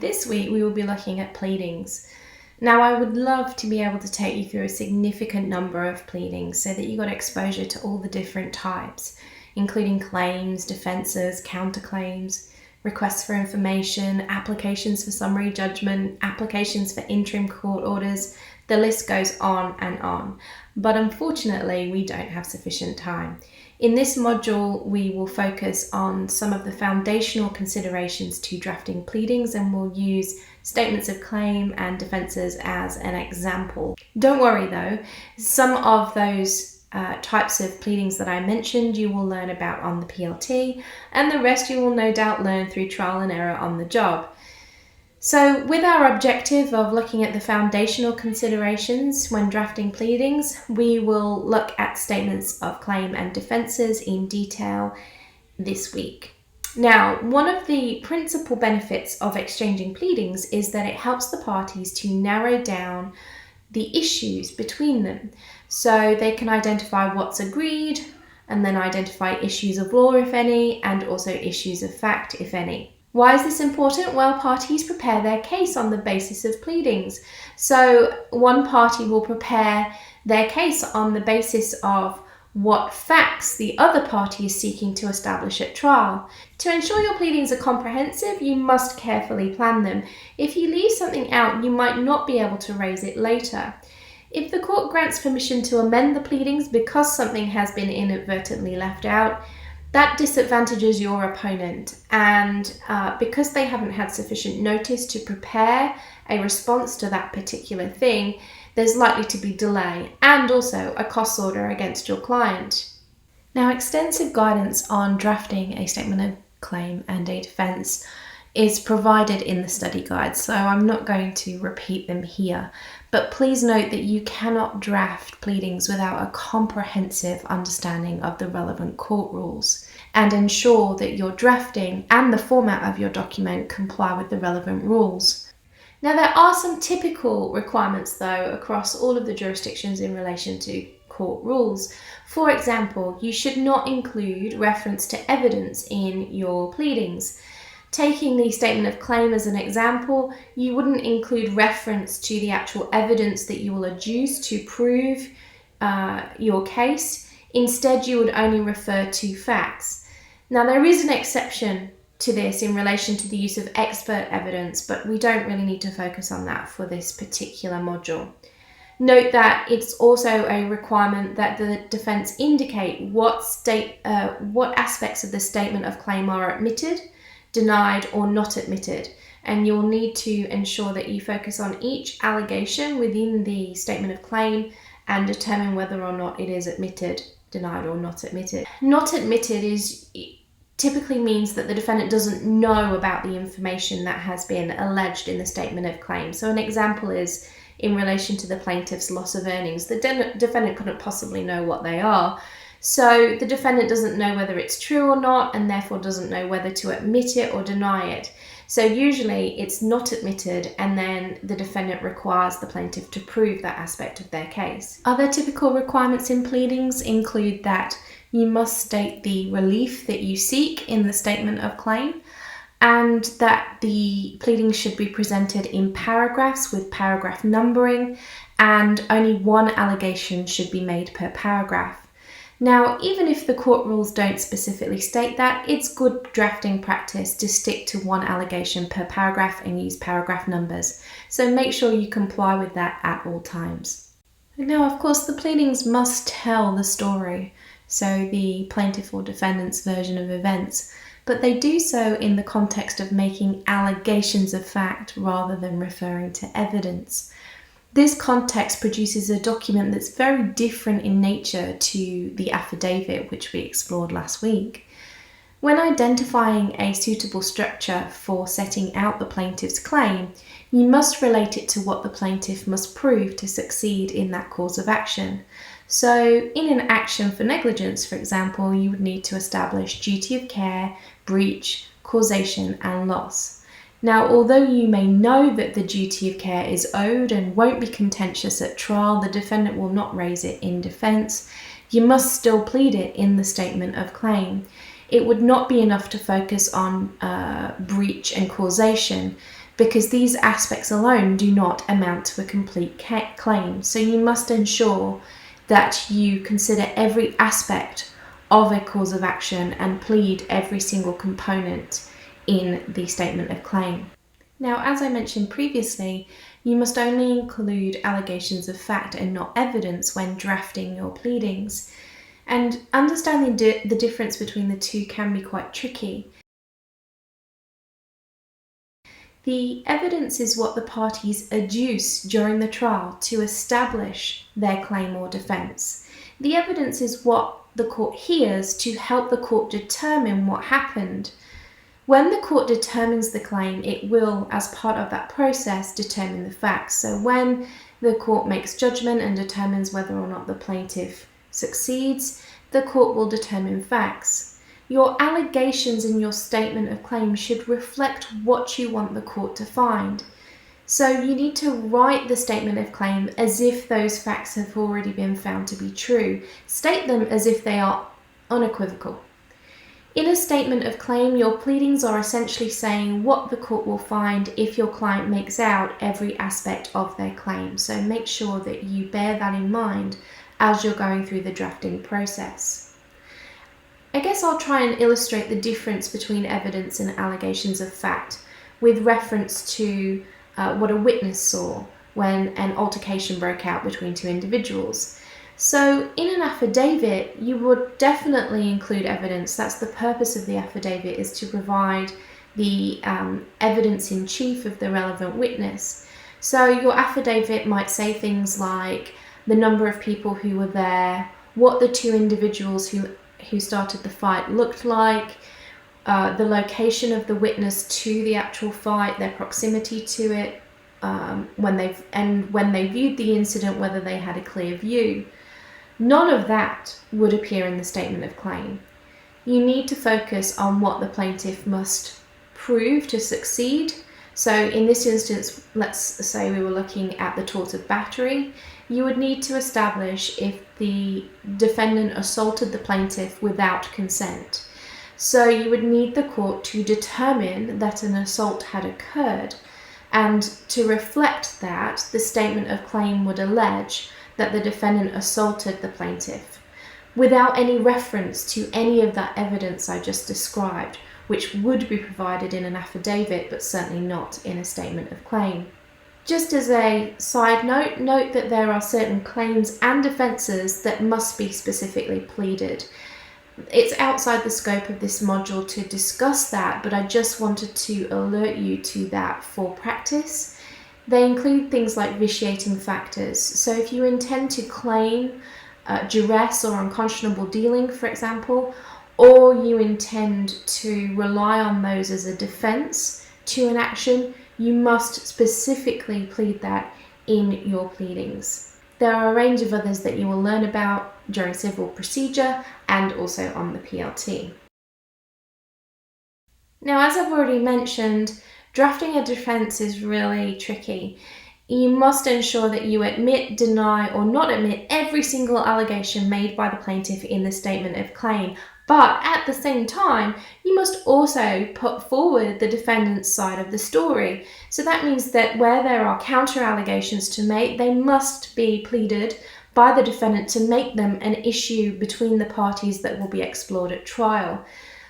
this week we will be looking at pleadings. Now, I would love to be able to take you through a significant number of pleadings so that you got exposure to all the different types, including claims, defences, counterclaims, requests for information, applications for summary judgment, applications for interim court orders. The list goes on and on. But unfortunately, we don't have sufficient time. In this module, we will focus on some of the foundational considerations to drafting pleadings, and we'll use statements of claim and defences as an example. Don't worry though, some of those types of pleadings that I mentioned you will learn about on the PLT, and the rest you will no doubt learn through trial and error on the job. So with our objective of looking at the foundational considerations when drafting pleadings, we will look at statements of claim and defences in detail this week. Now, one of the principal benefits of exchanging pleadings is that it helps the parties to narrow down the issues between them. So they can identify what's agreed, and then identify issues of law, if any, and also issues of fact, if any. Why is this important? Well, parties prepare their case on the basis of pleadings. So one party will prepare their case on the basis of what facts the other party is seeking to establish at trial. To ensure your pleadings are comprehensive, you must carefully plan them. If you leave something out, you might not be able to raise it later. If the court grants permission to amend the pleadings because something has been inadvertently left out, that disadvantages your opponent, and because they haven't had sufficient notice to prepare a response to that particular thing, there's likely to be delay and also a costs order against your client. Now, extensive guidance on drafting a statement of claim and a defence is provided in the study guide, so I'm not going to repeat them here, but please note that you cannot draft pleadings without a comprehensive understanding of the relevant court rules, and ensure that your drafting and the format of your document comply with the relevant rules. Now, there are some typical requirements though across all of the jurisdictions in relation to court rules. For example, you should not include reference to evidence in your pleadings. Taking the statement of claim as an example, you wouldn't include reference to the actual evidence that you will adduce to prove your case. Instead, you would only refer to facts. Now, there is an exception to this in relation to the use of expert evidence, but we don't really need to focus on that for this particular module. Note that it's also a requirement that the defence indicate what aspects of the statement of claim are admitted, denied, or not admitted, and you'll need to ensure that you focus on each allegation within the statement of claim and determine whether or not it is admitted, denied, or not admitted. Not admitted typically means that the defendant doesn't know about the information that has been alleged in the statement of claim. So an example is in relation to the plaintiff's loss of earnings. The defendant couldn't possibly know what they are. So the defendant doesn't know whether it's true or not, and therefore doesn't know whether to admit it or deny it. So usually it's not admitted, and then the defendant requires the plaintiff to prove that aspect of their case. Other typical requirements in pleadings include that you must state the relief that you seek in the statement of claim, and that the pleadings should be presented in paragraphs with paragraph numbering, and only one allegation should be made per paragraph. Now, even if the court rules don't specifically state that, it's good drafting practice to stick to one allegation per paragraph and use paragraph numbers. So make sure you comply with that at all times. Now, of course, the pleadings must tell the story, so the plaintiff or defendant's version of events, but they do so in the context of making allegations of fact rather than referring to evidence. This context produces a document that's very different in nature to the affidavit, which we explored last week. When identifying a suitable structure for setting out the plaintiff's claim, you must relate it to what the plaintiff must prove to succeed in that cause of action. So, in an action for negligence, for example, you would need to establish duty of care, breach, causation, and loss. Now, although you may know that the duty of care is owed and won't be contentious at trial, the defendant will not raise it in defence, you must still plead it in the statement of claim. It would not be enough to focus on breach and causation, because these aspects alone do not amount to a complete claim. So you must ensure that you consider every aspect of a cause of action and plead every single component in the statement of claim. Now, as I mentioned previously, you must only include allegations of fact and not evidence when drafting your pleadings. And understanding the difference between the two can be quite tricky. The evidence is what the parties adduce during the trial to establish their claim or defence. The evidence is what the court hears to help the court determine what happened. When the court determines the claim, it will, as part of that process, determine the facts. So when the court makes judgment and determines whether or not the plaintiff succeeds, the court will determine facts. Your allegations in your statement of claim should reflect what you want the court to find. So you need to write the statement of claim as if those facts have already been found to be true. State them as if they are unequivocal. In a statement of claim, your pleadings are essentially saying what the court will find if your client makes out every aspect of their claim. So make sure that you bear that in mind as you're going through the drafting process. I guess I'll try and illustrate the difference between evidence and allegations of fact with reference to what a witness saw when an altercation broke out between two individuals. So in an affidavit, you would definitely include evidence. That's the purpose of the affidavit, is to provide the evidence in chief of the relevant witness. So your affidavit might say things like the number of people who were there, what the two individuals who started the fight looked like, the location of the witness to the actual fight, their proximity to it, when they viewed the incident, whether they had a clear view. None of that would appear in the statement of claim. You need to focus on what the plaintiff must prove to succeed. So in this instance, let's say we were looking at the tort of battery. You would need to establish if the defendant assaulted the plaintiff without consent. So you would need the court to determine that an assault had occurred, and to reflect that, the statement of claim would allege that the defendant assaulted the plaintiff without any reference to any of that evidence I just described, which would be provided in an affidavit but certainly not in a statement of claim. Just as a side note, note that there are certain claims and defences that must be specifically pleaded. It's outside the scope of this module to discuss that, but I just wanted to alert you to that for practice. They include things like vitiating factors. So if you intend to claim duress or unconscionable dealing, for example, or you intend to rely on those as a defence to an action, you must specifically plead that in your pleadings. There are a range of others that you will learn about during civil procedure and also on the PLT. Now, as I've already mentioned, drafting a defence is really tricky. You must ensure that you admit, deny, or not admit every single allegation made by the plaintiff in the statement of claim. But at the same time, you must also put forward the defendant's side of the story. So that means that where there are counter allegations to make, they must be pleaded by the defendant to make them an issue between the parties that will be explored at trial.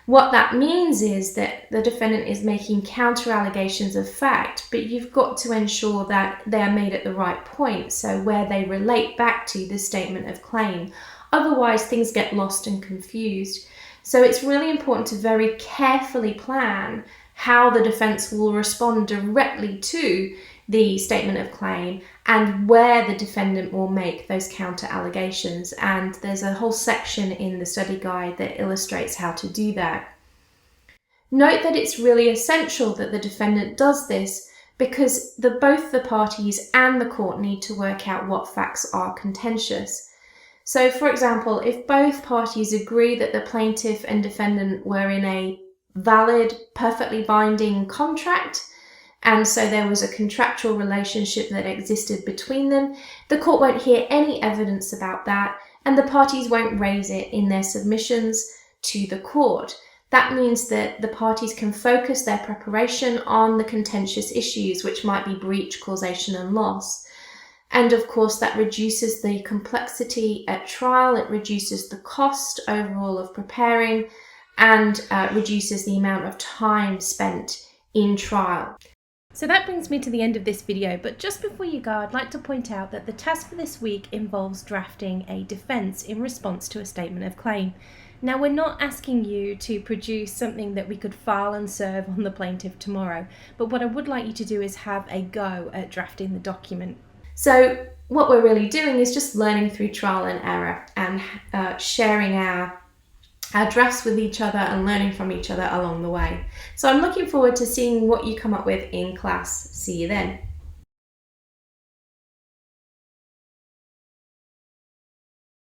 What that means is that the defendant is making counter allegations of fact, but you've got to ensure that they are made at the right point, so where they relate back to the statement of claim. Otherwise, things get lost and confused. So it's really important to very carefully plan how the defence will respond directly to the statement of claim and where the defendant will make those counter allegations. And there's a whole section in the study guide that illustrates how to do that. Note that it's really essential that the defendant does this because both the parties and the court need to work out what facts are contentious. So, for example, if both parties agree that the plaintiff and defendant were in a valid, perfectly binding contract, and so there was a contractual relationship that existed between them, the court won't hear any evidence about that, and the parties won't raise it in their submissions to the court. That means that the parties can focus their preparation on the contentious issues, which might be breach, causation, and loss. And of course, that reduces the complexity at trial, it reduces the cost overall of preparing, and reduces the amount of time spent in trial. So that brings me to the end of this video, but just before you go, I'd like to point out that the task for this week involves drafting a defence in response to a statement of claim. Now, we're not asking you to produce something that we could file and serve on the plaintiff tomorrow, but what I would like you to do is have a go at drafting the document. So what we're really doing is just learning through trial and error and sharing our drafts with each other and learning from each other along the way. So I'm looking forward to seeing what you come up with in class. See you then.